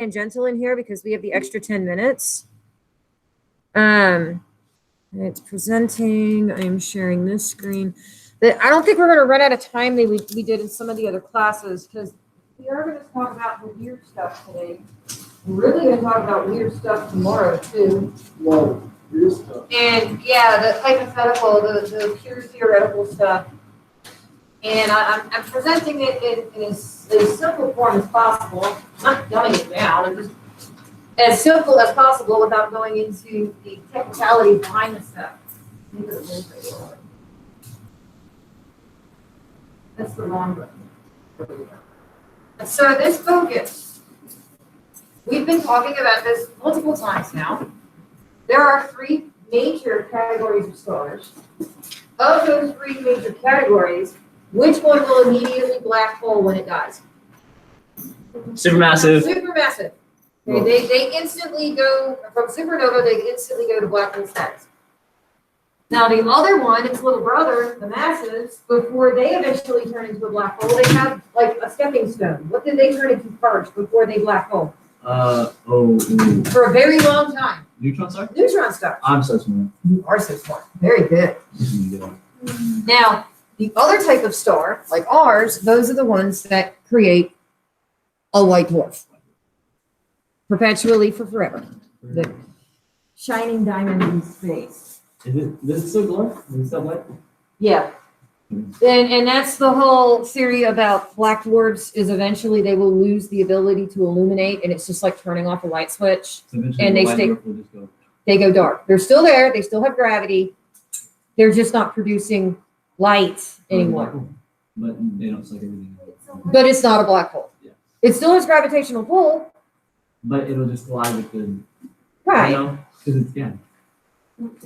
tangential in here because we have the extra 10 minutes. It's presenting. I am sharing this screen. I don't think we're going to run out of time that we did in some of the other classes because we are going to talk about the weird stuff today. We're really going to talk about weird stuff tomorrow too. Well, weird stuff. And yeah, the hypothetical, the pure theoretical stuff. And I'm presenting it in as simple form as possible. I'm not dumbing it down. I'm just as simple as possible without going into the technicality behind the stuff. That's the wrong button. So this focus, we've been talking about this multiple times now. There are 3 major categories of stars. Of those 3 major categories, which one will immediately black hole when it dies? Supermassive. Supermassive. Okay, they instantly go from supernova. They instantly go to black hole status. Now the other one, its little brother, the massives, before they eventually turn into a black hole, they have like a stepping stone. What did they turn into first before they black hole? For a very long time. Neutron star? Neutron stars. I'm so smart. You are so smart. Very good. Now, the other type of star, like ours, those are the ones that create a white dwarf. Perpetually for forever. The shining diamond in space. Does it still glow? Is it still white? Yeah. And that's the whole theory about black dwarfs is eventually they will lose the ability to illuminate, and it's just like turning off a light switch. So And they go dark. They're still there. They still have gravity. They're just not producing light anymore. But they don't suck everything out. But it's not a black hole. Yeah. It still has gravitational pull. But it'll just collide with the. Right. Because it's gas.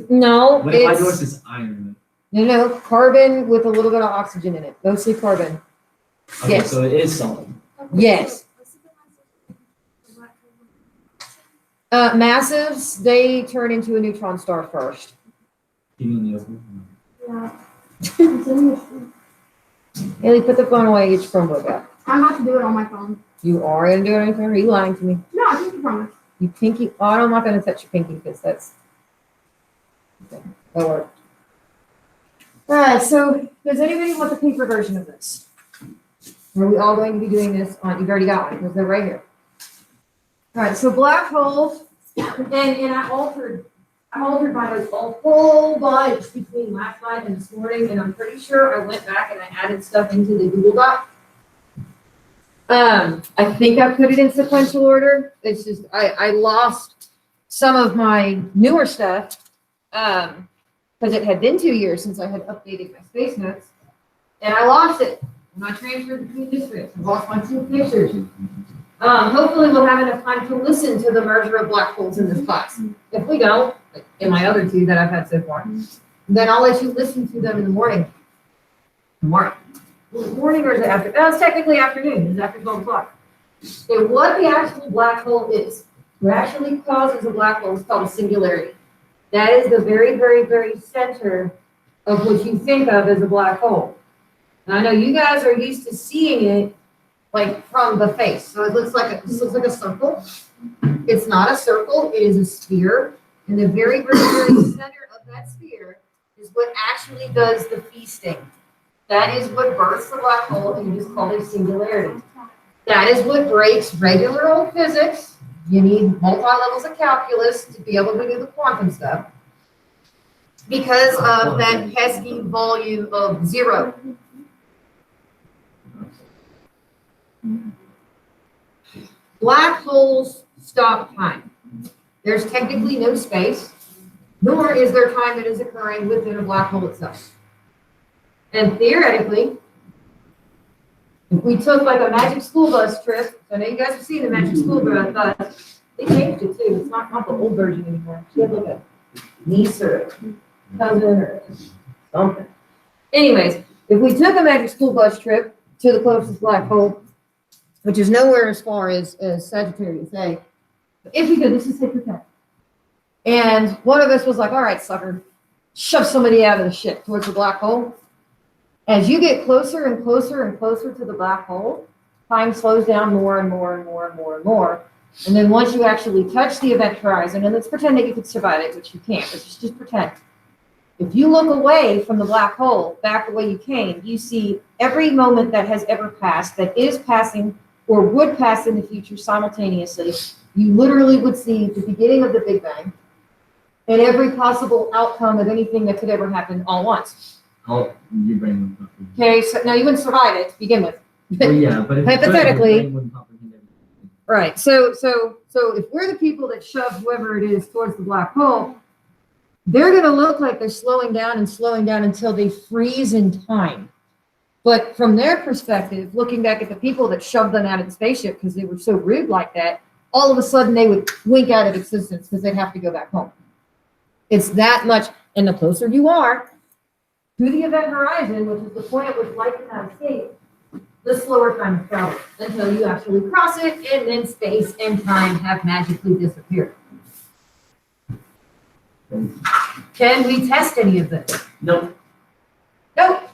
No. What if I do is iron? No, carbon with a little bit of oxygen in it. Mostly carbon. Okay, Yes. so it is solid. Yes. Massives, they turn into a neutron star first. Keeping the open. Yeah. Haley, put the phone away, get your Chromebook out. I'm about to do it on my phone. You are going to do it on your phone? Are you lying to me? No, I think you promise. You pinky? Oh, I'm not going to touch your pinky because that's... Okay, that'll work. All right, so does anybody want the paper version of this? Are we all going to be doing this on... You've already got one because they're right here. All right, so black holes, and I altered mine a whole bunch between last night and this morning, and I'm pretty sure I went back and I added stuff into the Google Doc. I think I put it in sequential order. It's just I lost some of my newer stuff because it had been 2 years since I had updated my space notes, and I lost it when I transferred between districts. I lost my 2 pictures. Hopefully we'll have enough time to listen to the merger of black holes in this class. If we don't, like in my other 2 that I've had so far, then I'll let you listen to them in the morning. Morning or is it after? No, it's technically afternoon. It's after 12 o'clock. So what the actual black hole is, what actually causes a black hole is called a singularity. That is the very, very, very center of what you think of as a black hole. Now, I know you guys are used to seeing it like from the face. So it looks like this looks like a circle. It's not a circle, it is a sphere. And the very, very, very center of that sphere is what actually does the feasting. That is what births the black hole, and you just call it a singularity. That is what breaks regular old physics. You need multi-levels of calculus to be able to do the quantum stuff because of that pesky volume of 0. Black holes stop time. There's technically no space, nor is there time that is occurring within a black hole itself. And theoretically, if we took like a magic school bus trip, I know you guys have seen the magic school bus, they changed it too. It's not the old version anymore. She had like a niece or a cousin or something. Anyways, if we took a magic school bus trip to the closest black hole, which is nowhere as far as Sagittarius A, but if we could, this is take your and one of us was like, all right, sucker, shove somebody out of the ship towards the black hole. As you get closer and closer and closer to the black hole, time slows down more and more and more and more and more And then once you actually touch the event horizon, and let's pretend that you could survive it, which you can't, but just pretend. If you look away from the black hole, back the way you came, you see every moment that has ever passed, that is passing, or would pass in the future simultaneously. You literally would see the beginning of the Big Bang and every possible outcome of anything that could ever happen all once. Oh, your brain wouldn't comprehend. Okay, so now you wouldn't survive it to begin with. Well, yeah, but if Hypothetically. your brain wouldn't comprehend everything. Right. So if we're the people that shove whoever it is towards the black hole, they're going to look like they're slowing down until they freeze in time. But from their perspective, looking back at the people that shoved them out of the spaceship because they were so rude like that, all of a sudden they would wink out of existence because they'd have to go back home. It's that much. And the closer you are to the event horizon, which is the point at which light cannot escape, the slower time of travel until you actually cross it, and then space and time have magically disappeared. Can we test any of this? Nope. Nope.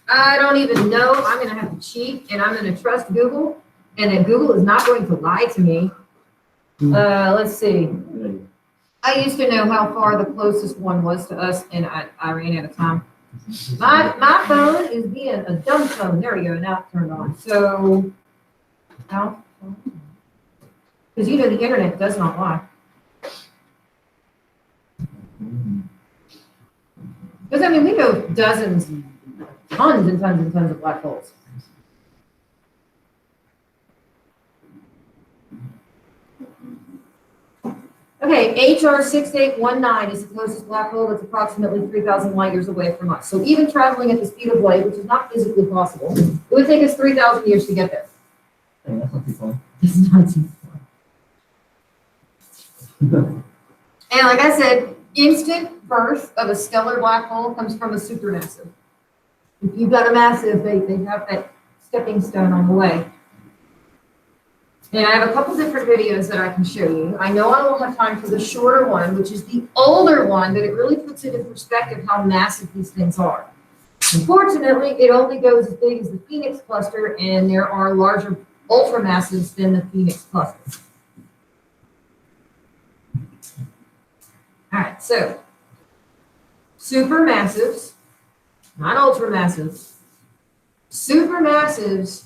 I don't even know. I'm going to have to cheat, and I'm going to trust Google, and then Google is not going to lie to me. Let's see. I used to know how far the closest one was to us, and I ran out of time. My phone is being a dumb phone. There we go. Now it's turned on. So, now, because you know the internet does not lie. Because I mean, we know dozens, tons and tons and tons of black holes. Okay, HR 6819 is the closest black hole that's approximately 3,000 light years away from us. So even traveling at the speed of light, which is not physically possible, it would take us 3,000 years to get there. Hey, that's not too far. It's not too far. And like I said, instant birth of a stellar black hole comes from a supermassive. If you've got a massive, they have that stepping stone on the way. And I have a couple different videos that I can show you. I know I won't have time for the shorter one, which is the older one, but it really puts it in perspective how massive these things are. Unfortunately, it only goes as big as the Phoenix cluster, and there are larger ultramassives than the Phoenix cluster. All right, so supermassives, not ultramassives. Supermassives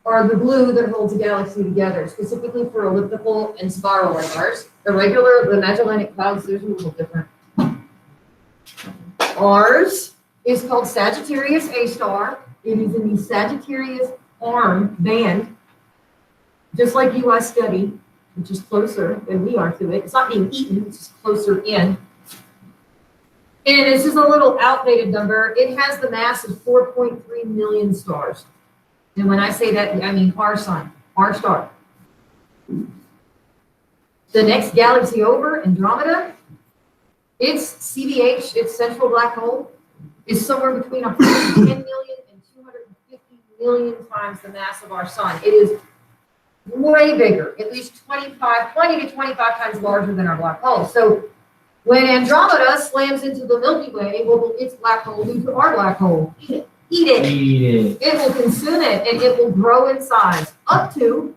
are the glue that holds a galaxy together, specifically for elliptical and spiral stars. The Magellanic Clouds, there's a little different. Ours is called Sagittarius A star. It is in the Sagittarius arm band, just like UI Study, which is closer than we are to it. It's not being eaten, it's just closer in. And it's just a little outdated number. It has the mass of 4.3 million stars. And when I say that, I mean our sun, our star. The next galaxy over, Andromeda, its CBH, its central black hole, is somewhere between 110 million and 250 million times the mass of our sun. It is way bigger, at least 20 to 25 times larger than our black hole. So when Andromeda slams into the Milky Way, what will its black hole do to our black hole? Eat it. Eat it. Eat it. It will consume it, and it will grow in size up to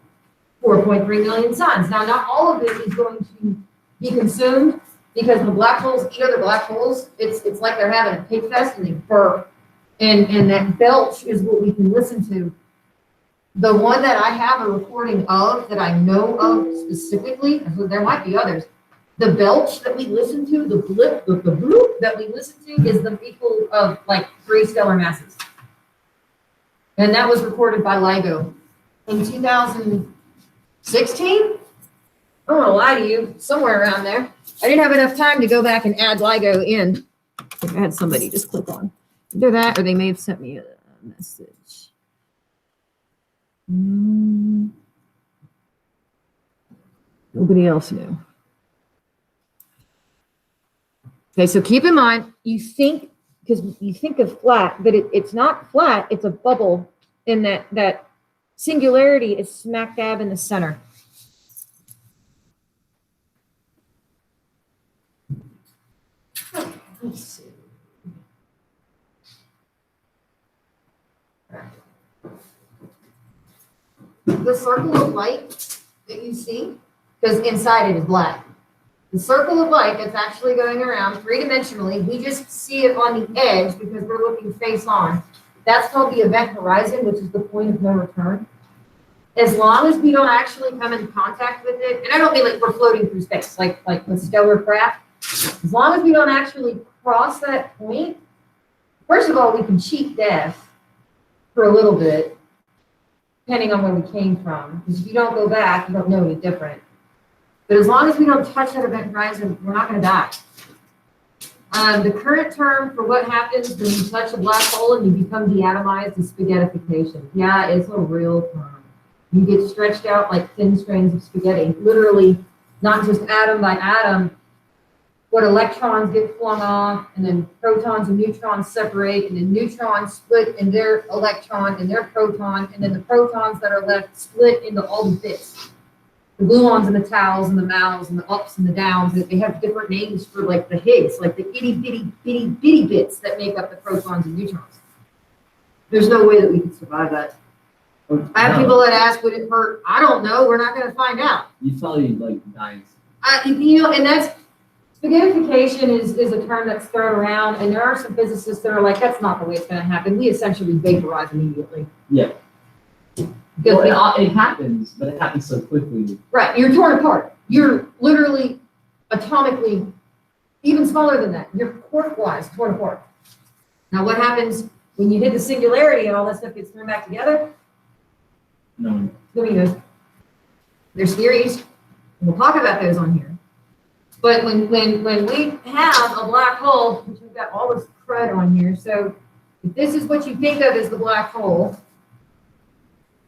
4.3 million suns. Now, not all of it is going to be consumed because the black holes eat other black holes. It's like they're having a pig fest and they burp. And that belch is what we can listen to. The one that I have a recording of that I know of specifically, there might be others. The belch that we listen to, the blip, the bloop that we listen to is the equal of like 3 stellar masses. And that was recorded by LIGO in 2016. I don't want to lie to you, somewhere around there. I didn't have enough time to go back and add LIGO in. I had somebody just click on either that, or they may have sent me a message. Nobody else knew. Okay, so keep in mind, you think, because you think of flat, but it's not flat, it's a bubble, and that singularity is smack dab in the center. Let's see. The circle of light that you see, because inside it is black. The circle of light that's actually going around three-dimensionally, we just see it on the edge because we're looking face on. That's called the event horizon, which is the point of no return. As long as we don't actually come in contact with it, and I don't mean like we're floating through space, like with stellar craft, as long as we don't actually cross that point, first of all, we can cheat death for a little bit, depending on where we came from. Because if you don't go back, you don't know any different. But as long as we don't touch that event horizon, we're not going to die. The current term for what happens when you touch a black hole and you become deatomized is spaghettification. Yeah, it's a real term. You get stretched out like thin strands of spaghetti, literally, not just atom by atom, what electrons get flung off, and then protons and neutrons separate, and then neutrons split in their electron and their proton, and then the protons that are left split into all the bits. The gluons and the taus and the mals and the ups and the downs, they have different names for like the Higgs, like the itty bitty bitty bitty bits that make up the protons and neutrons. There's no way that we could survive that. I have people that ask, would it hurt? I don't know. We're not going to find out. You probably like dying. And that's spaghettification is a term that's thrown around, and there are some physicists that are like, that's not the way it's going to happen. We essentially vaporize immediately. Yeah. Well, it happens, but it happens so quickly. Right. You're torn apart. You're literally atomically even smaller than that. You're quark-wise torn apart. Now, what happens when you hit the singularity and all that stuff gets thrown back together? No. Nobody knows. There's theories, and we'll talk about those on here. But when we have a black hole, which we've got all this crud on here, so if this is what you think of as the black hole,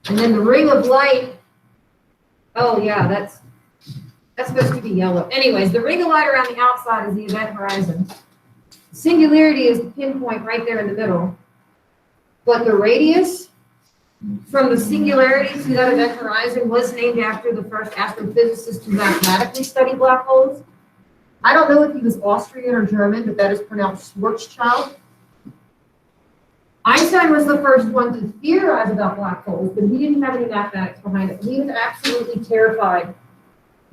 and then the ring of light, oh yeah, that's supposed to be yellow. Anyways, the ring of light around the outside is the event horizon. Singularity is the pinpoint right there in the middle. But the radius from the singularity to that event horizon was named after the first astrophysicist to mathematically study black holes. I don't know if he was Austrian or German, but that is pronounced Schwarzschild. Einstein was the first one to theorize about black holes, but he didn't have any mathematics behind it. He was absolutely terrified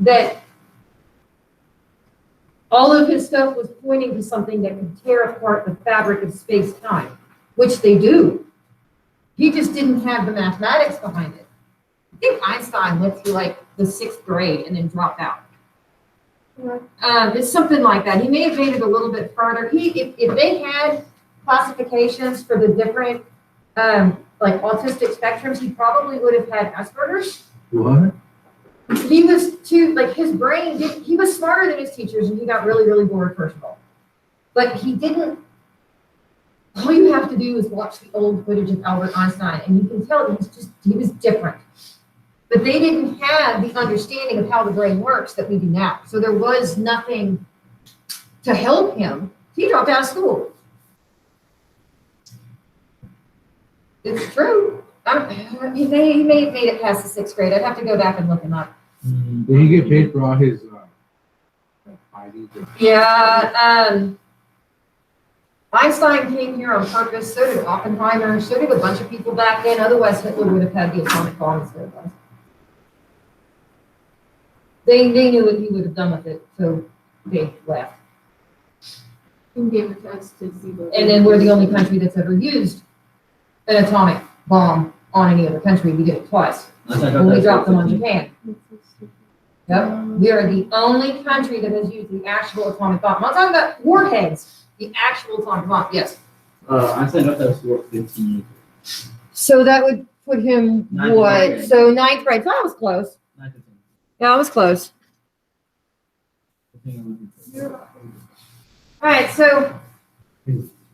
that all of his stuff was pointing to something that could tear apart the fabric of space-time, which they do. He just didn't have the mathematics behind it. I think Einstein went through like the 6th grade and then dropped out. It's something like that. He may have made it a little bit further. If they had classifications for the different like autistic spectrums, he probably would have had Asperger's. What? He was too, like his brain, he was smarter than his teachers, and he got really, really bored, first of all. But he didn't, all you have to do is watch the old footage of Albert Einstein, and you can tell he was different. But they didn't have the understanding of how the brain works that we do now. So there was nothing to help him. He dropped out of school. It's true. He may have made it past the 6th grade. I'd have to go back and look him up. Did he get paid for all his findings? Yeah. Einstein came here on purpose. So did Oppenheimer. So did a bunch of people back then. Otherwise, Hitler would have had the atomic bomb instead of us. They knew what he would have done with it, so they left. And gave it to us to see what. And then we're the only country that's ever used an atomic bomb on any other country. We did it twice. When we dropped them on Japan. Yep. We are the only country that has used the actual atomic bomb. I'm not talking about warheads. The actual atomic bomb. Yes. Einstein got that for 15 years. So that would put him Ninth what? grade. So 9th grade. So I was close. 9 to 10. Yeah, I was close. All right. So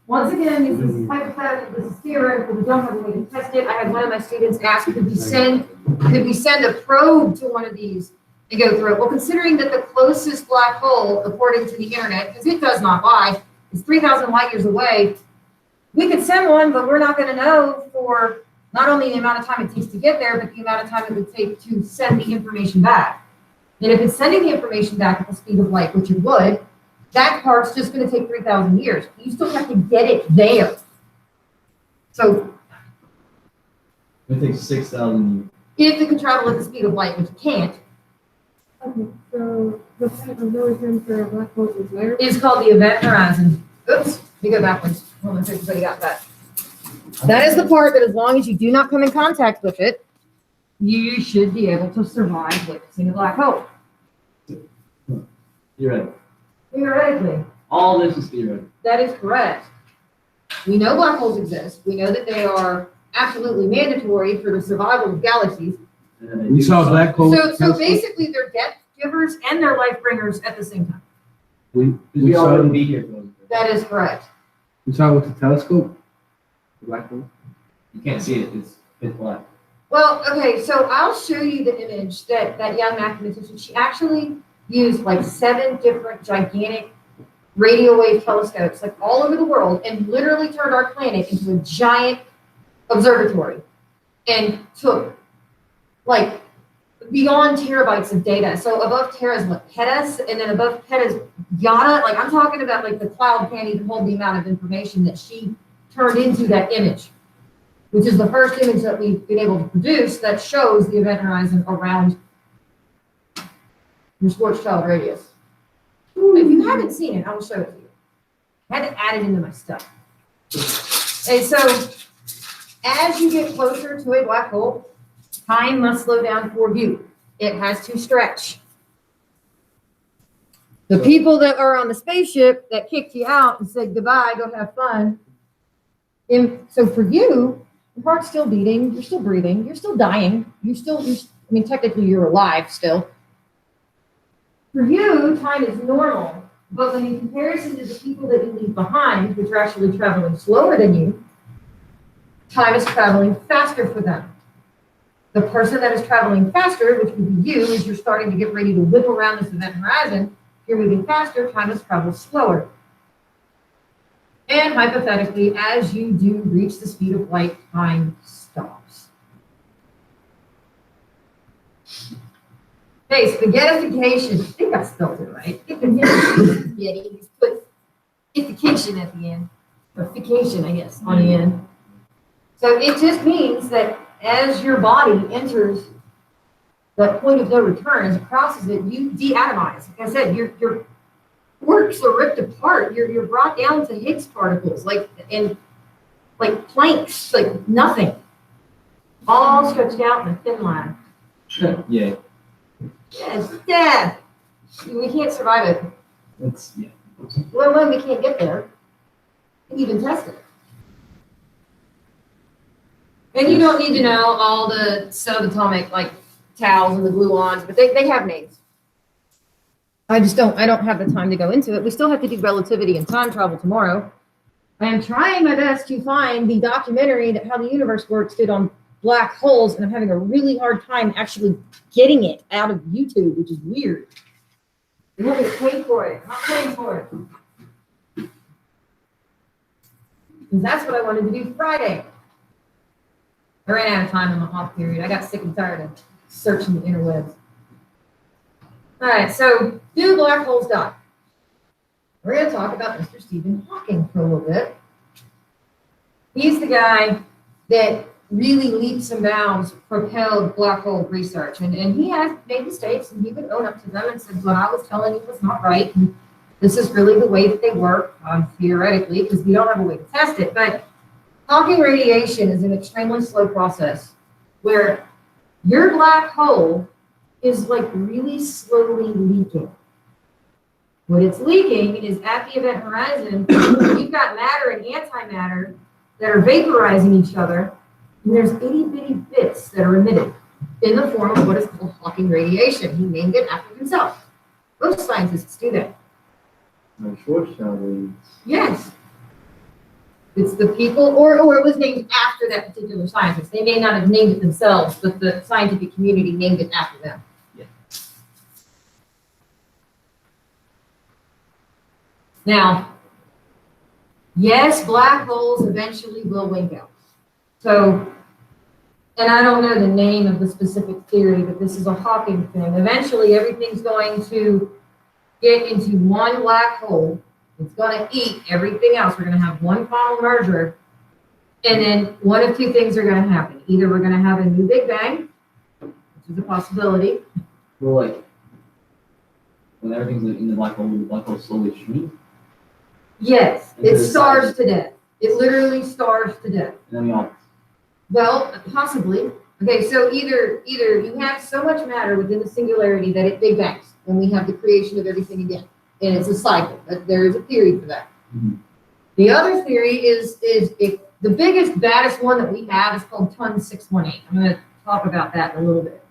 once again, this is hypothetical. This is theoretical. We don't have a way to test it. I had one of my students ask, could we send a probe to one of these and go through it? Well, considering that the closest black hole, according to the internet, because it does not lie, is 3,000 light years away, we could send one, but we're not going to know for not only the amount of time it takes to get there, but the amount of time it would take to send the information back. And if it's sending the information back at the speed of light, which it would, that part's just going to take 3,000 years. You still have to get it there. So It takes 6,000 years. if it can travel at the speed of light, which it can't, Okay, so the point of no return for a black hole is where? It's called the event horizon. Oops, let me go backwards. Hold on, everybody got that. That is the part that as long as you do not come in contact with it, you should be able to survive witnessing a black hole. You're right. Theoretically, All this is theoretical. that is correct. We know black holes exist. We know that they are absolutely mandatory for the survival of galaxies. And then they We do saw a some- black hole. So basically, they're death givers and they're life bringers at the same time. We all wouldn't be here if it wasn't for That is correct. We saw it with the telescope. The black hole. You can't see it, it's pitch black. Well, okay, so I'll show you the image that that young mathematician, she actually used like 7 different gigantic radio wave telescopes, like all over the world, and literally turned our planet into a giant observatory and took like beyond terabytes of data. So above tera is what, petas, and then above petas, yada. Like I'm talking about like the cloud can't even hold the amount of information that she turned into that image, which is the first image that we've been able to produce that shows the event horizon around your Schwarzschild radius. If you haven't seen it, I will show it to you. I had to add it into my stuff. And so, as you get closer to a black hole, time must slow down for you. It has to stretch. The people that are on the spaceship that kicked you out and said goodbye, go have fun. And so for you, your heart's still beating, you're still breathing, you're still dying, I mean, technically you're alive still. For you, time is normal, but when in comparison to the people that you leave behind, which are actually traveling slower than you, time is traveling faster for them. The person that is traveling faster, which would be you, as you're starting to get ready to whip around this event horizon, you're moving faster, time has traveled slower. And hypothetically, as you do reach the speed of light, time stops. Okay, spaghettification. I think I spelled it right. Spaghetti, just put ification at the end, or fication, I guess, on the end. So it just means that as your body enters that point of no return, as it crosses it, you deatomize. Like I said, your quarks are ripped apart. You're brought down to Higgs particles, like planks, like nothing. All stretched out in a thin line. Yeah, Yes, death. We can't survive it. that's, yeah. Let alone we can't get there and even test it. And you don't need to know all the subatomic like taus and the gluons, but they have names. I don't have the time to go into it. We still have to do relativity and time travel tomorrow. I am trying my best to find the documentary that How the Universe Works did on black holes, and I'm having a really hard time actually getting it out of YouTube, which is weird. They want me to pay for it. I'm not paying for it. Because that's what I wanted to do Friday. I ran out of time in my off period. I got sick and tired of searching the interwebs. All right, so do black holes die? We're going to talk about Mr. Stephen Hawking for a little bit. He's the guy that really leaps and bounds propelled black hole research. And he has made mistakes, and he would own up to them and said, what I was telling you was not right. And this is really the way that they work, theoretically, because we don't have a way to test it. But Hawking radiation is an extremely slow process where your black hole is like really slowly leaking. What it's leaking is at the event horizon, you've got matter and antimatter that are vaporizing each other, and there's itty bitty bits that are emitted in the form of what is called Hawking radiation. He named it after himself. Most scientists do that. Unfortunately. Yes. It's the people, or it was named after that particular scientist. They may not have named it themselves, but the scientific community named it after them. Yeah. Now, yes, black holes eventually will wink out. So, and I don't know the name of the specific theory, but this is a Hawking thing. Eventually, everything's going to get into one black hole. It's going to eat everything else. We're going to have one final merger. And then one of two things are going to happen. Either we're going to have a new Big Bang, which is a possibility. Well, like, when everything's in the black hole slowly shrink, Yes, And it the starves size- to death. It literally starves to death. and then we all, Well, possibly. Okay, so either you have so much matter within the singularity that it big bangs, and we have the creation of everything again, and it's a cycle. There is a theory for that. Mhm. The other theory is if the biggest, baddest one that we have is called Ton 618. I'm going to talk about that in a little bit.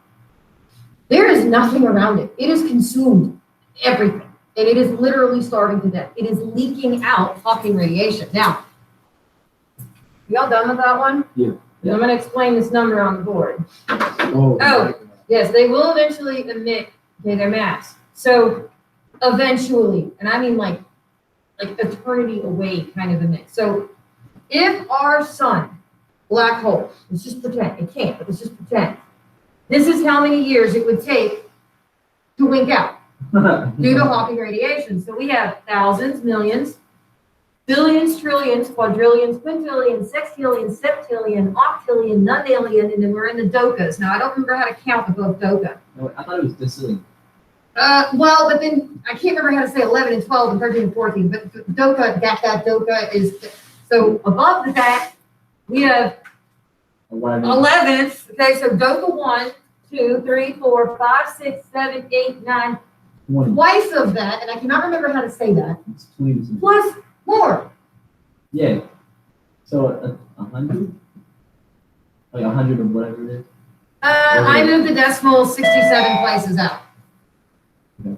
There is nothing around it. It has consumed everything, and it is literally starving to death. It is leaking out Hawking radiation. Now, y'all done with that one? Yeah. I'm going to explain this number on the board. Oh. Oh. Yes, they will eventually emit, okay, their mass. So eventually, and I mean like eternity away kind of emit. So if our sun, black hole, let's just pretend, it can't, but let's just pretend. This is how many years it would take to wink out due to Hawking radiation. So we have thousands, millions, billions, trillions, quadrillions, quintillions, sextillions, septillion, octillion, nonillion, and then we're in the dokas. Now, I don't remember how to count above doka. No, I thought it was decillion. Well, but then I can't remember how to say 11 and 12 and 13 and 14, but doka, that doka is, so above that, we have 11th. Okay, so doka 1, 2, 3, 4, 5, 6, 7, 8, 9, 20. twice of that, and I cannot remember how to say that, It's 20. plus more. Yeah. So 100? Like 100 of whatever it is? I moved the decimal 67 places out. Okay.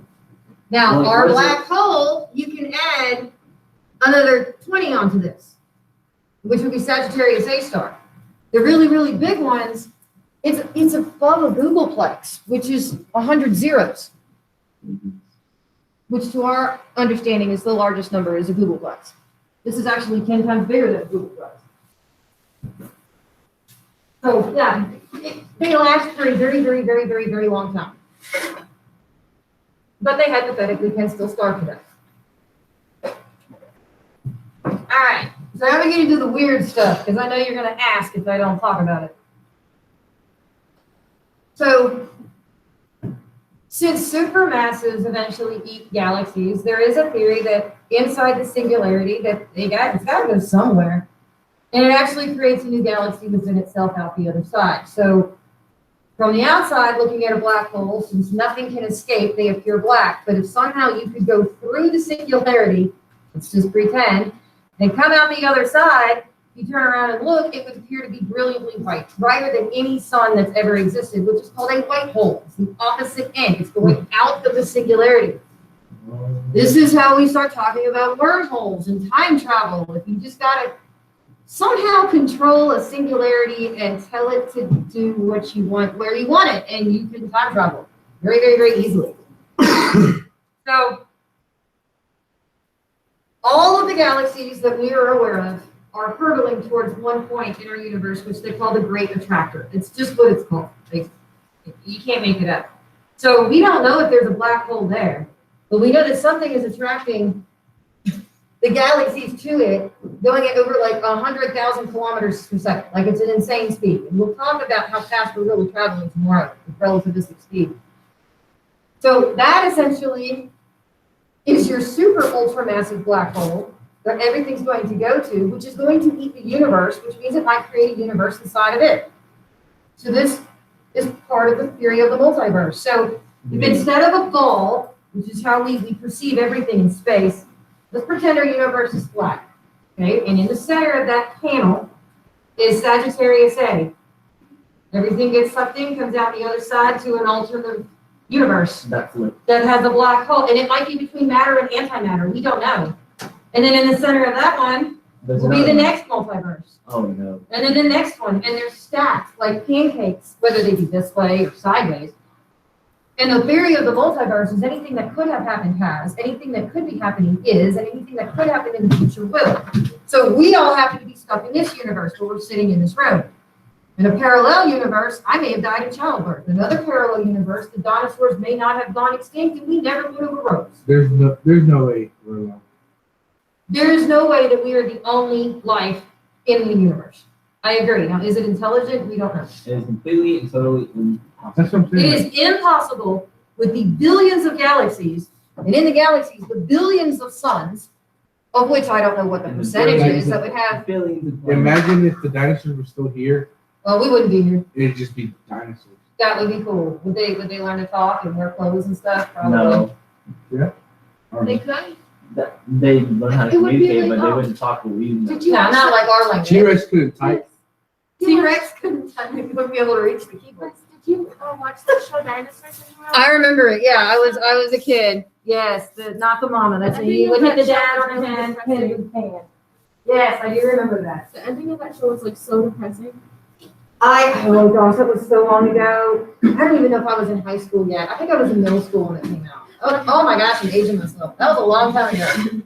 Now, Well, our what is black hole, you can add another 20 onto this, which would be Sagittarius A star. The really, really big ones, it's above a Googleplex, which is 100 zeros, which to our understanding is the largest number is a Googleplex. This is actually 10 times bigger than a Googleplex. So yeah, they last for a very, very, very, very, very long time. But they hypothetically can still starve to death. All right, so now we're going to do the weird stuff, because I know you're going to ask if I don't talk about it. So, since supermasses eventually eat galaxies, there is a theory that inside the singularity that it's got to go somewhere, and it actually creates a new galaxy within itself out the other side. So, from the outside, looking at a black hole, since nothing can escape, they appear black. But if somehow you could go through the singularity, let's just pretend, and come out the other side, you turn around and look, it would appear to be brilliantly white, brighter than any sun that's ever existed, which is called a white hole. It's the opposite end. It's going out of the singularity. This is how we start talking about wormholes and time travel. If you just got to somehow control a singularity and tell it to do what you want, where you want it, and you can time travel very, very, very easily. So, all of the galaxies that we are aware of are hurtling towards one point in our universe, which they call the Great Attractor. It's just what it's called. You can't make it up. So we don't know if there's a black hole there, but we know that something is attracting the galaxies to it, going at over like 100,000 kilometers per second. Like it's an insane speed. And we'll talk about how fast we're really traveling tomorrow with relativistic speed. So that essentially is your super ultramassive black hole that everything's going to go to, which is going to eat the universe, which means it might create a universe inside of it. So this is part of the theory of the multiverse. So if instead of a ball, which is how we perceive everything in space, let's pretend our universe is flat, okay? And in the center of that panel is Sagittarius A. Everything gets sucked in, comes out the other side to an alternate universe That flip. that has a black hole, and it might be between matter and antimatter. We don't know. And then in the center of that one will be the next multiverse, Oh no. and then the next one, and they're stacked like pancakes, whether they be this way or sideways. And the theory of the multiverse is anything that could have happened has, anything that could be happening is, and anything that could happen in the future will. So we all happen to be stuck in this universe where we're sitting in this room. In a parallel universe, I may have died in childbirth. Another parallel universe, the dinosaurs may not have gone extinct, and we never would have arose. There's no way we're alone. There is no way that we are the only life in the universe. I agree. Now, is it intelligent? We don't know. It is completely and totally impossible. That's what I'm It saying. is impossible with the billions of galaxies And in the galaxies, the billions of suns, of which I don't know what the And the percentage billions is, that would have, Billions of planets. Imagine if the dinosaurs were still here, well, we wouldn't be here. it'd just be dinosaurs. That would be cool. Would they learn to talk and wear clothes and stuff? Probably. No, They could. they learn how to It would be communicate, like, but they oh. wouldn't talk what we know. Did you No, watch not the- like our language. T-Rex couldn't type. T-Rex wouldn't be able to reach the keyboard. Did you watch the show Dinosaurs Anymore? I remember it. Yeah, I was a kid. Yes, not the mama. That's I when think you would hit the that dad show on the was hand, really hit him with the hand. Yes, I do remember that. The ending of that show was like so depressing. Oh gosh, that was so long ago. I don't even know if I was in high school yet. I think I was in middle school when it came out. Oh my gosh, I'm aging myself. That was a long time ago.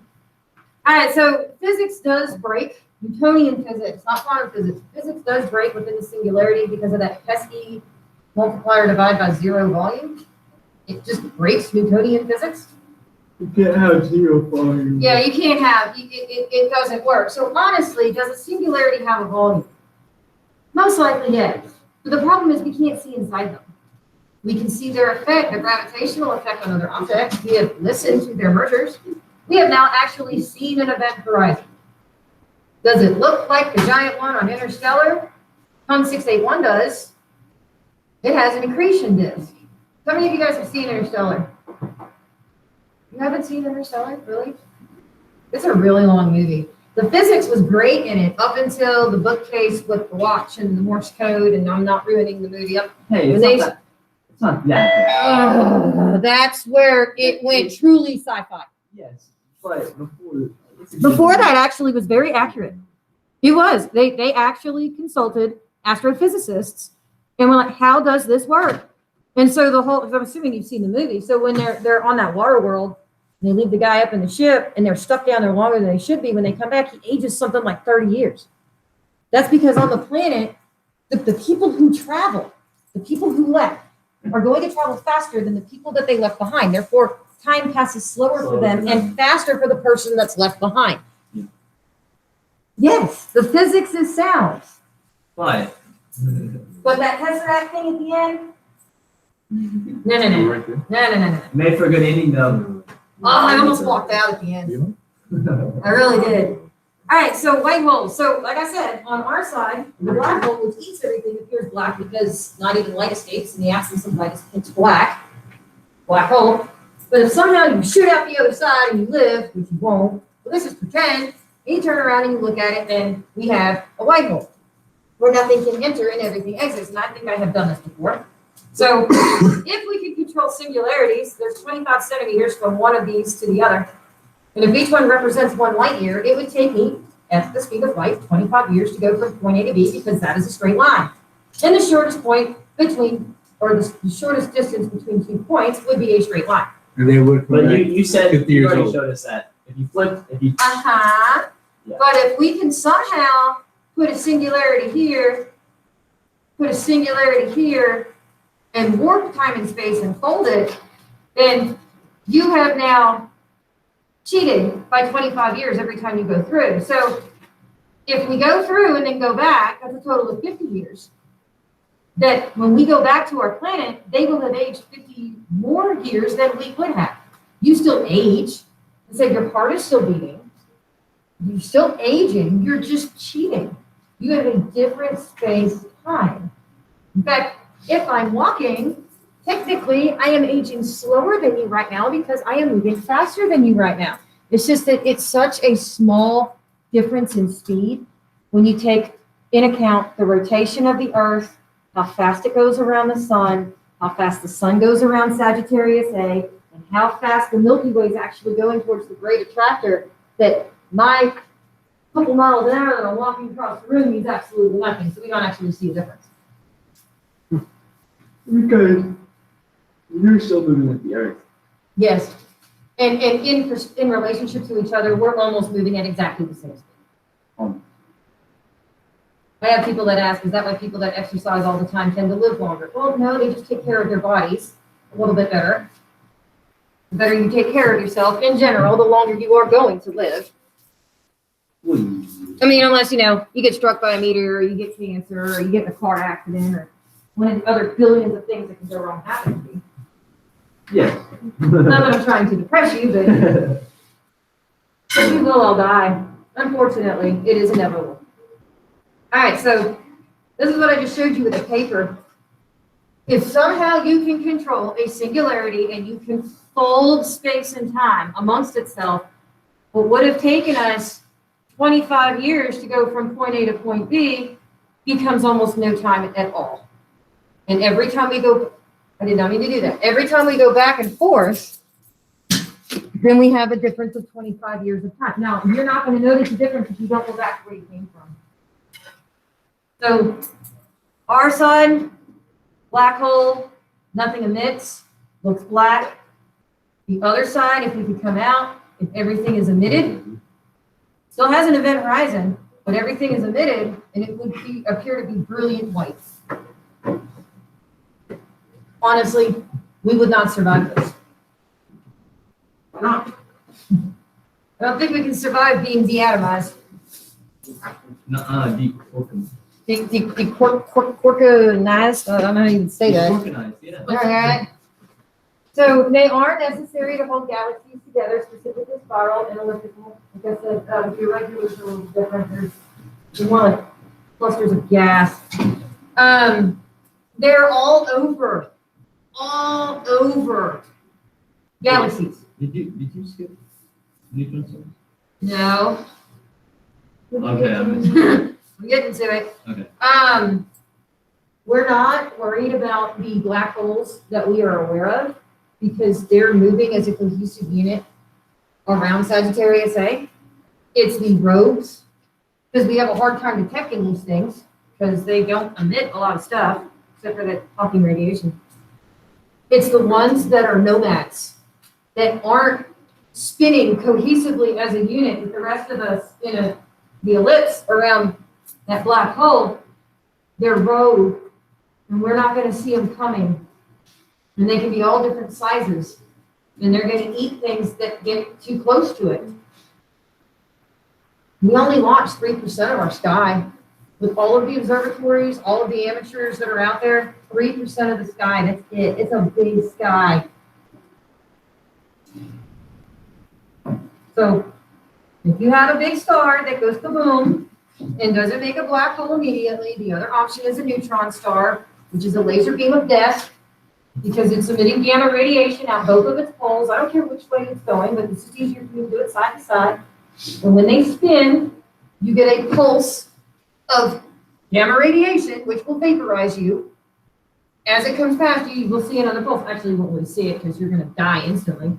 All right, so physics does break. Newtonian physics, not quantum physics. Physics does break within the singularity because of that pesky multiplier divide by zero volume. It just breaks Newtonian physics. You can't have zero volume. Yeah, you can't have, it doesn't work. So honestly, does a singularity have a volume? Most likely, yes. But the problem is we can't see inside them. We can see their effect, their gravitational effect on other objects. We have listened to their mergers. We have now actually seen an event horizon. Does it look like the giant one on Interstellar? COM 681 does. It has an accretion disk. How many of you guys have seen Interstellar? You haven't seen Interstellar, really? It's a really long movie. The physics was great in it up until the bookcase with the watch and the Morse code, and I'm not ruining the movie up. Hey, When they- it's not that bad. That's where it went truly sci-fi. Yes, but before. Before that actually was very accurate. It was. They actually consulted astrophysicists and were like, how does this work? And so the whole, I'm assuming you've seen the movie. So when they're on that water world, they leave the guy up in the ship and they're stuck down there longer than they should be. When they come back, he ages something like 30 years. That's because on the planet, the people who travel, the people who left, are going to travel faster than the people that they left behind. Therefore, time passes slower for them and faster for the person that's left behind. Yeah. Yes, the physics is sound. But. But that tesseract thing at the end? No. Right there. No. Made for a good ending though. Oh, I almost walked out at the end. You I really did. All right, so white holes. So like I said, on our side, the black hole, which eats everything, appears black because not even light escapes. In the absence of light, it's black. Black hole. But if somehow you shoot out the other side and you live, which you won't, but let's just pretend, and you turn around and you look at it, then we have a white hole where nothing can enter and everything exits. And I think I have done this before. So if we could control singularities, there's 25 centimeters from one of these to the other. And if each one represents 1 light year, it would take me, at the speed of light, 25 years to go from point A to B because that is a straight line. And the shortest point between, or the shortest distance between 2 points would be a straight line. And they would come But back. you said 50 you years already old. showed us that. If you Uh-huh. Yeah. But if we can somehow put a singularity here, and warp time and space and fold it, then you have now cheated by 25 years every time you go through. So if we go through and then go back, that's a total of 50 years. That when we go back to our planet, they will have aged 50 more years than we would have. You still age. It's like your heart is still beating. You're still aging. You're just cheating. You have a different space time. In fact, if I'm walking, technically I am aging slower than you right now because I am moving faster than you right now. It's just that it's such a small difference in speed when you take in account the rotation of the Earth, how fast it goes around the sun, how fast the sun goes around Sagittarius A, and how fast the Milky Way is actually going towards the great attractor, that my couple miles an hour that I'm walking across the room means absolutely nothing. So we don't actually see a difference. Because you're still moving with the earth. Yes. And in relationship to each other, we're almost moving at exactly the same speed. I have people that ask, is that why people that exercise all the time tend to live longer? Well, no, they just take care of their bodies a little bit better. The better you take care of yourself in general, the longer you are going to live. I mean, unless, you get struck by a meteor, or you get cancer, or you get in a car accident, or one of the other billions of things that can go wrong happen to you. Yes. Not that I'm trying to depress you, but we will all die. Unfortunately, it is inevitable. All right, so this is what I just showed you with the paper. If somehow you can control a singularity and you can fold space and time amongst itself, what would have taken us 25 years to go from point A to point B becomes almost no time at all. And every time we go, I did not mean to do that. Every time we go back and forth, then we have a difference of 25 years of time. Now, you're not going to notice the difference if you don't go back to where you came from. So, our side, black hole, nothing emits, looks black. The other side, if we could come out, if everything is emitted, still has an event horizon, but everything is emitted, and it would appear to be brilliant white. Honestly, we would not survive this. Why not? I don't think we can survive being deatomized. Decorcanized? I don't know how you would say that. Decorcanized, yeah. All right. So they are necessary to hold galaxies together, specifically spiral and elliptical. Like I said, if your regulars are a little different, there's more like clusters of gas. They're all over galaxies. Did you skip neutron stars? No. Okay, I'm getting to it. Okay. We're not worried about the black holes that we are aware of because they're moving as a cohesive unit around Sagittarius A. It's the rogues, because we have a hard time detecting these things because they don't emit a lot of stuff except for that Hawking radiation. It's the ones that are nomads, that aren't spinning cohesively as a unit with the rest of us in the ellipse around that black hole. They're rogue, and we're not going to see them coming. And they can be all different sizes, and they're going to eat things that get too close to it. We only watch 3% of our sky. With all of the observatories, all of the amateurs that are out there, 3% of the sky, that's it. It's a big sky. So if you have a big star that goes kaboom and doesn't make a black hole immediately, the other option is a neutron star, which is a laser beam of death because it's emitting gamma radiation out both of its poles. I don't care which way it's going, but it's just easier for you to do it side to side. And when they spin, you get a pulse of gamma radiation, which will vaporize you. As it comes past you, you will see another pulse. Actually, you won't really see it because you're going to die instantly.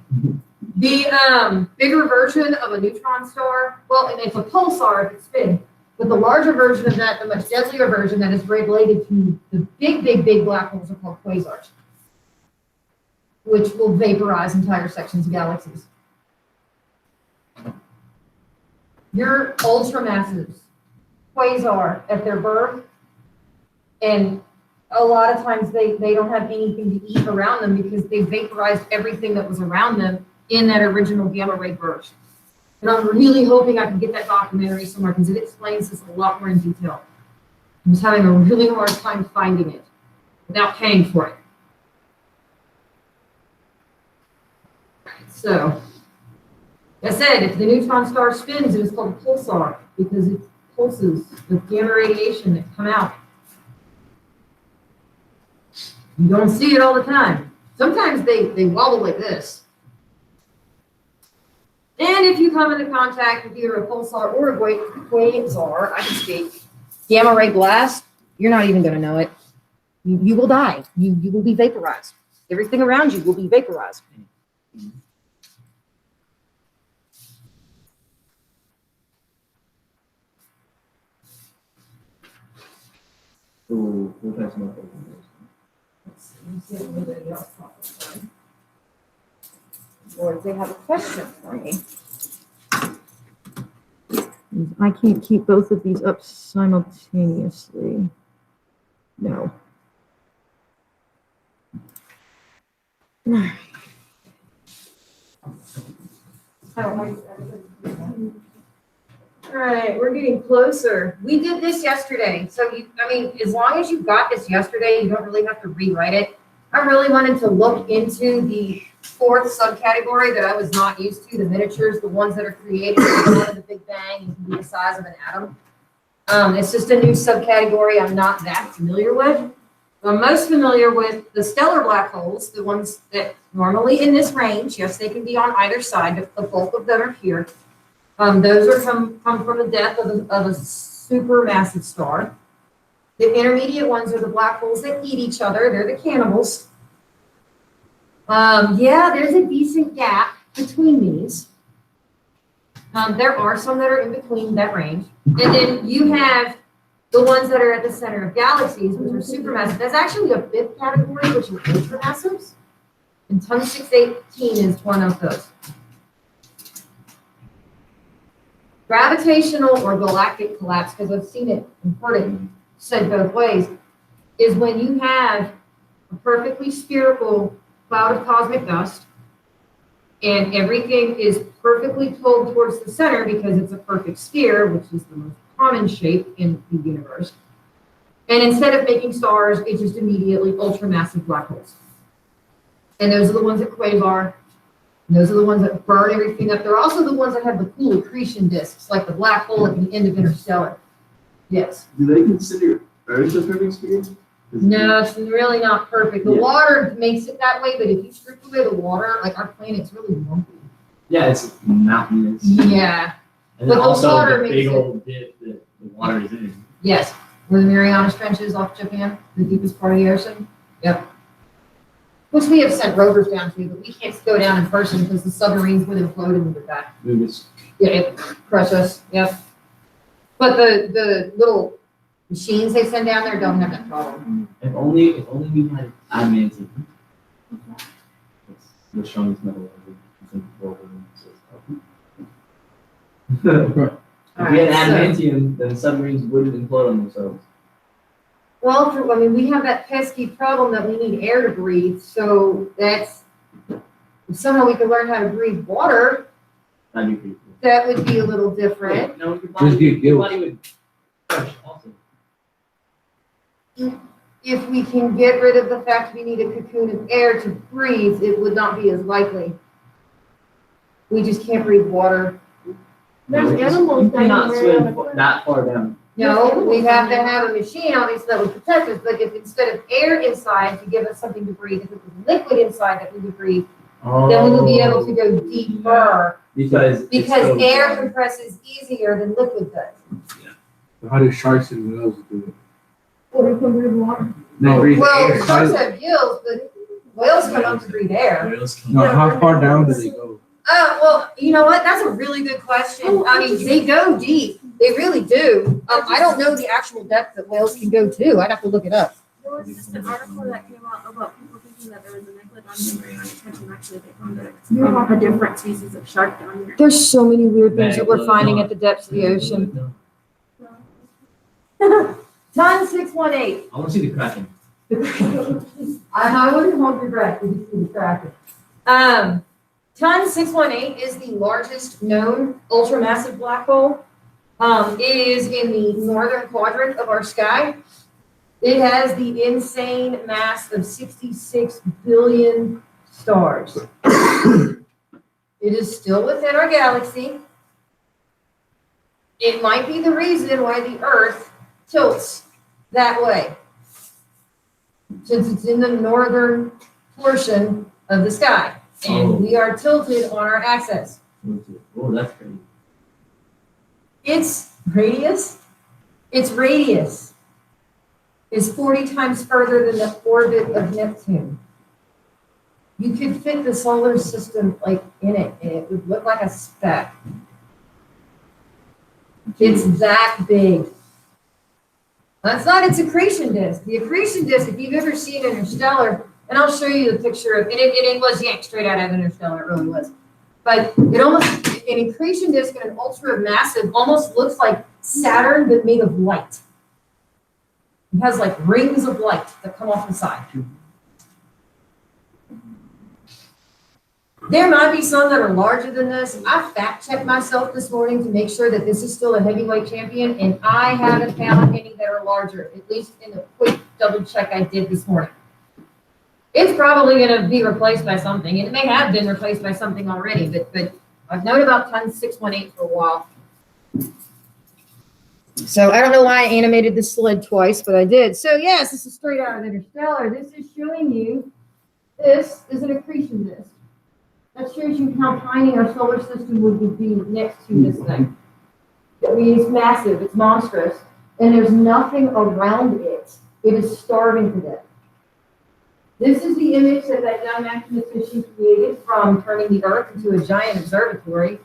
The bigger version of a neutron star, well, and it's a pulsar if it's spinning, but the larger version of that, the much deadlier version that is related to the big black holes are called quasars, which will vaporize entire sections of galaxies. Your ultramassives, quasar at their birth, and a lot of times they don't have anything to eat around them because they vaporized everything that was around them in that original gamma ray burst. And I'm really hoping I can get that documentary somewhere because it explains this a lot more in detail. I'm just having a really hard time finding it without paying for it. So, like I said, if the neutron star spins, it is called a pulsar because it pulses with gamma radiation that come out. You don't see it all the time. Sometimes they wobble like this. And if you come into contact with either a pulsar or a quasar, I can speak, gamma ray blast, you're not even going to know it. You will die. You will be vaporized. Everything around you will be vaporized. So, we'll try some more. Let's see if anybody else talks. Or if they have a question for me. I can't keep both of these up simultaneously. No. All right, we're getting closer. We did this yesterday. So, as long as you got this yesterday, you don't really have to rewrite it. I really wanted to look into the fourth subcategory that I was not used to, the miniatures, the ones that are created out of the Big Bang and can be the size of an atom. It's just a new subcategory I'm not that familiar with. I'm most familiar with the stellar black holes, the ones that normally in this range, yes, they can be on either side, but the bulk of them are here. Those are come from the death of a supermassive star. The intermediate ones are the black holes that eat each other. They're the cannibals. Yeah, there's a decent gap between these. There are some that are in between that range. And then you have the ones that are at the center of galaxies, which are supermassive. That's actually a fifth category, which is ultramassives. And ton 618 is one of those. Gravitational or galactic collapse, because I've seen it and heard it said both ways, is when you have a perfectly spherical cloud of cosmic dust and everything is perfectly pulled towards the center because it's a perfect sphere, which is the most common shape in the universe. And instead of making stars, it just immediately ultramassive black holes. And those are the ones that quasar. And those are the ones that burn everything up. They're also the ones that have the cool accretion disks, like the black hole at the end of Interstellar. Yes. Do they consider Earth a perfect sphere? No, it's really not perfect. The Yeah. water makes it that way, but if you strip away the water, like our planet's really lumpy. Yeah, it's mountainous. Yeah. And But then the also water the makes big it- old dip that the water is in. Yes. Where the Marianas Trench is off Japan, the deepest part of the ocean. Yep. Which we have sent rovers down to, but we can't go down in person because the submarines would implode and we would die. Movies. Yeah, it crush us. Yep. But the little machines they send down there don't have that problem. If only we had adamantium. It's the strongest metal ever. It's in the world. If we had Alright, so- adamantium, then submarines wouldn't implode on themselves. Well, I mean, we have that pesky problem that we need air to breathe, so that's, if somehow we could learn how to breathe water, That'd be pretty cool. that would be a little different. No, Just get your gills. body would crush also. If we can get rid of the fact we need a cocoon of air to breathe, it would not be as likely. We just can't breathe water. There's You animals down cannot there on the swim planet. that far down. No, we have to have a machine, obviously, that would protect us, but if instead of air inside to give us something to breathe, if it was liquid inside that we would breathe, then we would be able to go deeper. Because Air compresses easier than liquid does. How do sharks and whales do it? Or we can breathe water. No, breathe Well, air. sharks have gills, but whales come up to breathe air. No, how far down do they go? Well, you know what? That's a really good question. I mean, they go deep. They really do. I don't know the actual depth that whales can go to. I'd have to look it up. There was just an article that came out about people thinking that there was a necklace on the Mariana Trench, and actually they found a different species of shark down there. There's so many weird things that we're finding at the depths of the ocean. Ton 618. I want to see the Kraken. I wouldn't hold your breath if you see the Kraken. Ton 618 is the largest known ultramassive black hole. It is in the northern quadrant of our sky. It has the insane mass of 66 billion stars. It is still within our galaxy. It might be the reason why the Earth tilts that way, since it's in the northern portion of the sky, and we are tilted on our axis. Oh, that's crazy. Its radius is 40 times further than the orbit of Neptune. You could fit the solar system like in it, and it would look like a speck. It's that big. That's not its accretion disk. The accretion disk, if you've ever seen Interstellar, and I'll show you the picture of it was yanked straight out of Interstellar, it really was. But an accretion disk in an ultra-massive almost looks like Saturn, but made of light. It has like rings of light that come off the side. There might be some that are larger than this. I fact-checked myself this morning to make sure that this is still a heavyweight champion, and I haven't found any that are larger, at least in the quick double check I did this morning. It's probably gonna be replaced by something, and it may have been replaced by something already, but I've known about ton 618 for a while. So I don't know why I animated this sled twice, but I did. So yes, this is straight out of Interstellar. This is showing you, this is an accretion disk. That shows you how tiny our solar system would be next to this thing. I mean, it's massive, it's monstrous, and there's nothing around it. It is starving to death. This is the image that young mathematician created from turning the Earth into a giant observatory.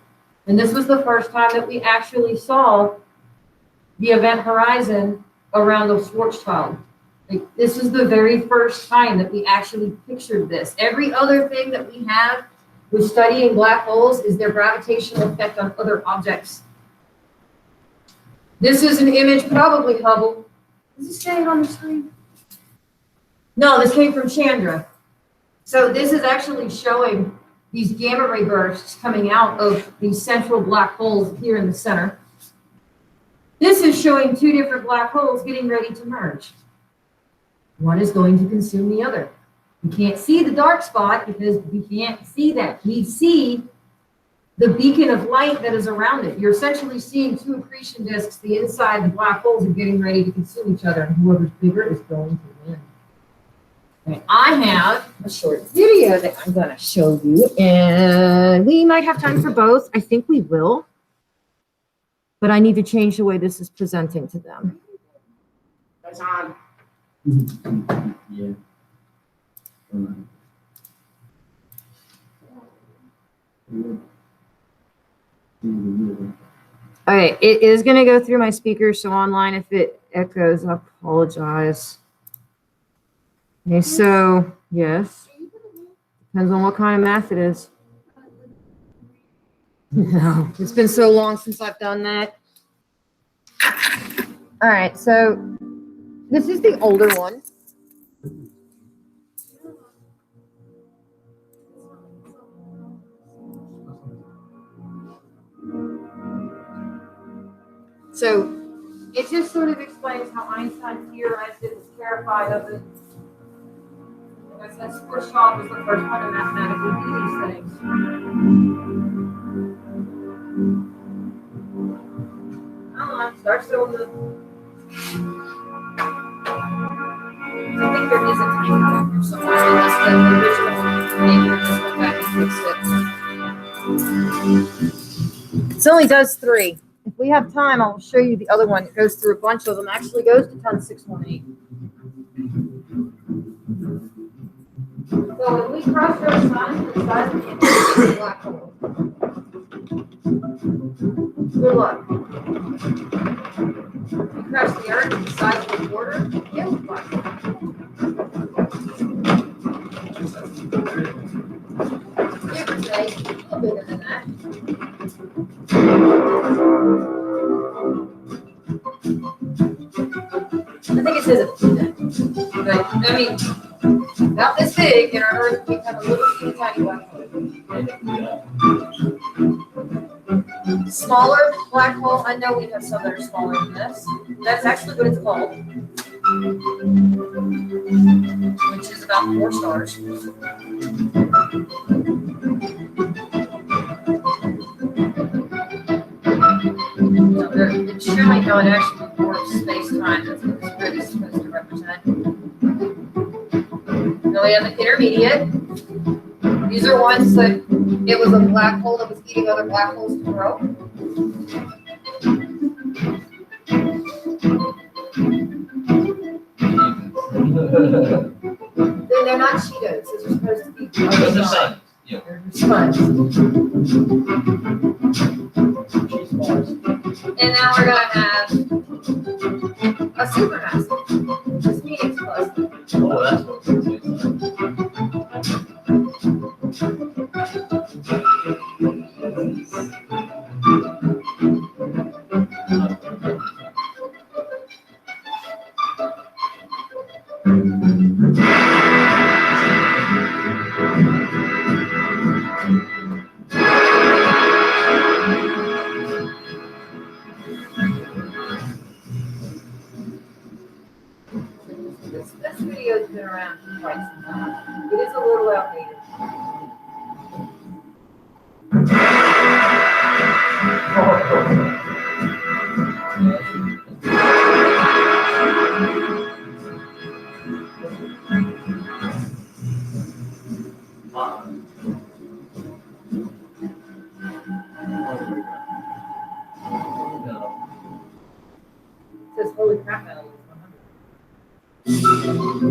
And this was the first time that we actually saw the event horizon around the Schwarzschild. Like, this is the very first time that we actually pictured this. Every other thing that we have with studying black holes is their gravitational effect on other objects. This is an image, probably Hubble. Is this staying on the screen? No, this came from Chandra. So this is actually showing these gamma ray bursts coming out of these central black holes here in the center. This is showing two different black holes getting ready to merge. One is going to consume the other. We can't see the dark spot because we can't see that. We see the beacon of light that is around it. You're essentially seeing two accretion disks. The inside, the black holes are getting ready to consume each other, and whoever's bigger is going to win. Okay, I have a short video that I'm going to show you, and we might have time for both. I think we will, but I need to change the way this is presenting to them. That's on. Yeah. All right, it is going to go through my speakers, so online if it echoes, I apologize. Okay, so yes, depends on what kind of math it is. No, it's been so long since I've done that. All right, so this is the older one. So it just sort of explains how Einstein theorized it, was terrified of it. Like I said, Schwarzschild was the first one to mathematically do these things. Come on, start still the. I think there is a time code somewhere unless the original maker just went back and fixed it. It only does 3. If we have time, I'll show you the other one. It goes through a bunch of them. Actually goes to ton 618. So when we cross our sun, the size of the black hole. Good luck. We cross the Earth, the size of the border, it was black hole. Give or take, a little bigger than that. I think it says a peanut. But, I mean, about this big, and our Earth will become a little teeny tiny black hole. Smaller black hole, I know we have some that are smaller than this. That's actually what it's called. Which is about 4 stars. So it's showing how it actually works space-time. That's what this grid is supposed to represent. Then we have the intermediate. These are ones that it was a black hole that was eating other black holes to grow. They're not Cheetos. Those are supposed to be. Those are suns. Yeah. They're suns. And now we're going to have a supermassive. This Phoenix plus. Oh, that's what it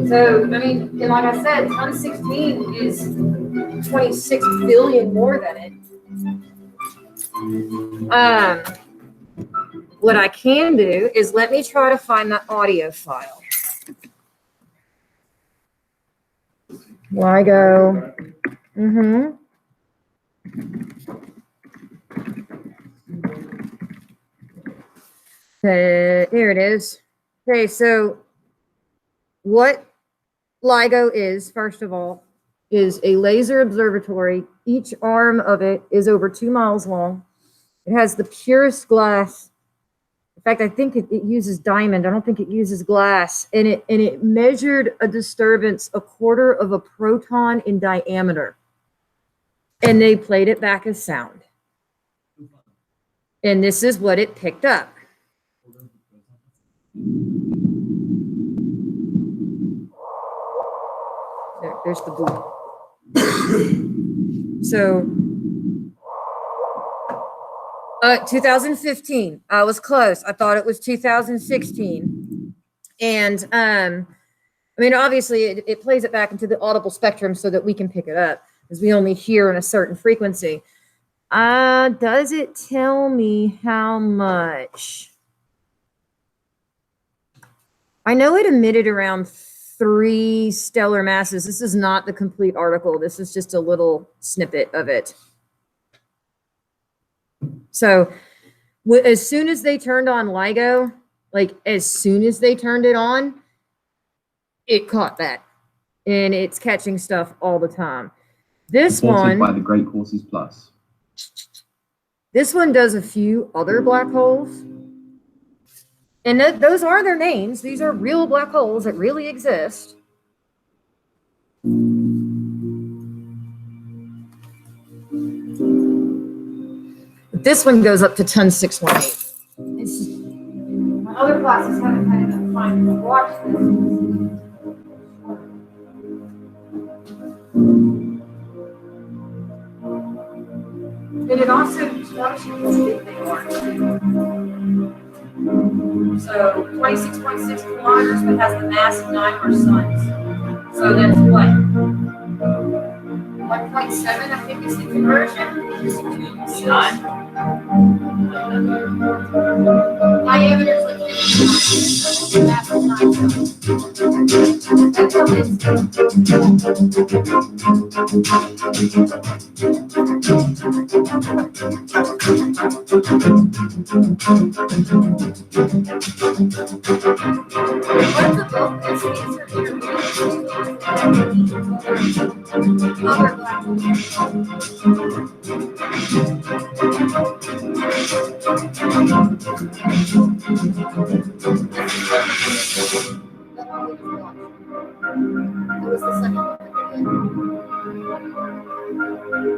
So, I mean, and like I said, ton 16 is 26 billion more than it. What I can do is let me try to find that audio file. LIGO. Mm-hmm. Here it is. Okay, so what LIGO is, first of all, is a laser observatory. Each arm of it is over 2 miles long. It has the purest glass. In fact, I think it uses diamond. I don't think it uses glass. And it measured a disturbance 1/4 of a proton in diameter. And they played it back as sound. And this is what it picked up. There's the boom. So, 2015. I was close. I thought it was 2016. And I mean, obviously, it plays it back into the audible spectrum so that we can pick it up, because we only hear in a certain frequency. Does it tell me how much? I know it emitted around 3 stellar masses. This is not the complete article. This is just a little snippet of it. So as soon as they turned on LIGO, like as soon as they turned it on, it caught that. And it's catching stuff all the time. This one by the Great Courses Plus. This one does a few other black holes. And those are their names. These are real black holes that really exist. But this one goes up to ton 618. My other classes haven't had enough time to watch this. And it also tells you how big they are. So 26.6 kilometers, but has the mass of 9 of our suns. So that's what? 1.7, I think, is the conversion. 9. Diameter is like 59. Mass of 9. That's how it's.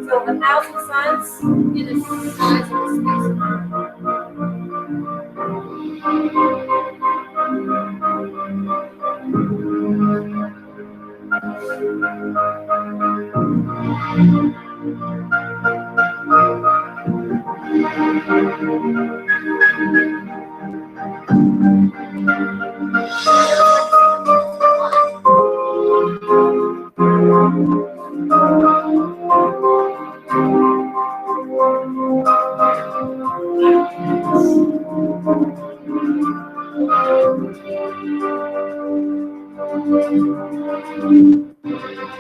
So 1,000 suns in the size of the space.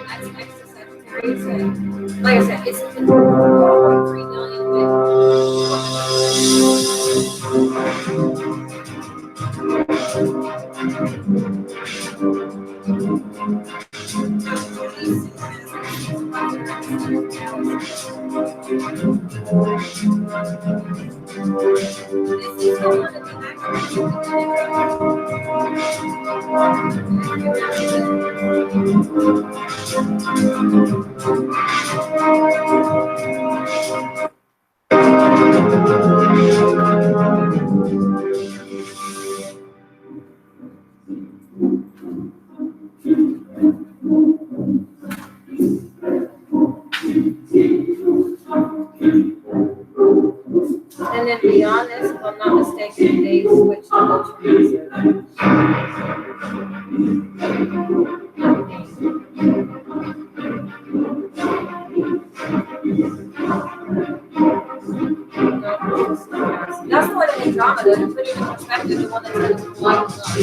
That's extra Sagittarius. Like I said, it's 4.3 million And then beyond this, if I'm not mistaken, they switched to ultramassive. Andromeda to put it in perspective, the one that's light sun.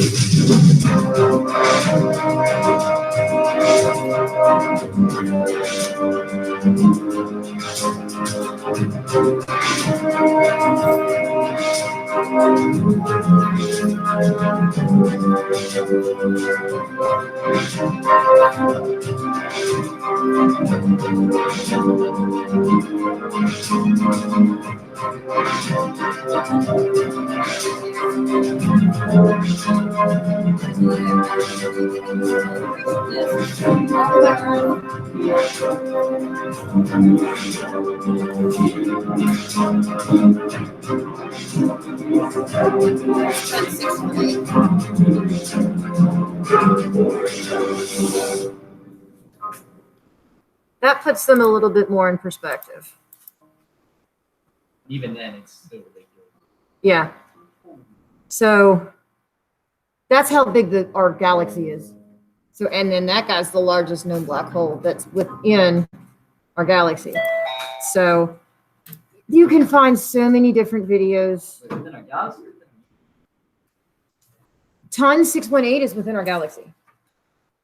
That puts them a little bit more in perspective. Even then, it's still ridiculous. Yeah. So that's how big our galaxy is. So, and then that guy's the largest known black hole that's within our galaxy. So you can find so many different videos. Within our galaxy? Ton 618 is within our galaxy.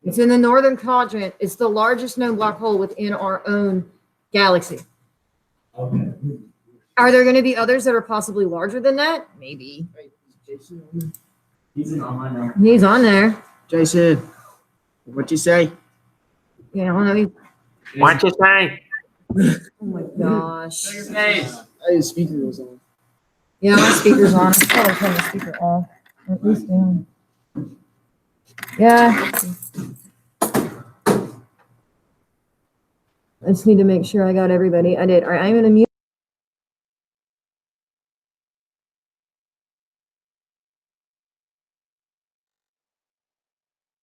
It's in the northern quadrant. It's the largest known black hole within our own galaxy. Okay. Are there going to be others that are possibly larger than that? Maybe. He's in online now. He's on there. Jason, what'd you say? Yeah, I don't know. What'd you say? Oh my gosh. Hey, his speaker was on. Yeah, my speaker's on. I'm probably turn the speaker off. Or at least down. Yeah. I just need to make sure I got everybody. I did. All right, I'm going to mute.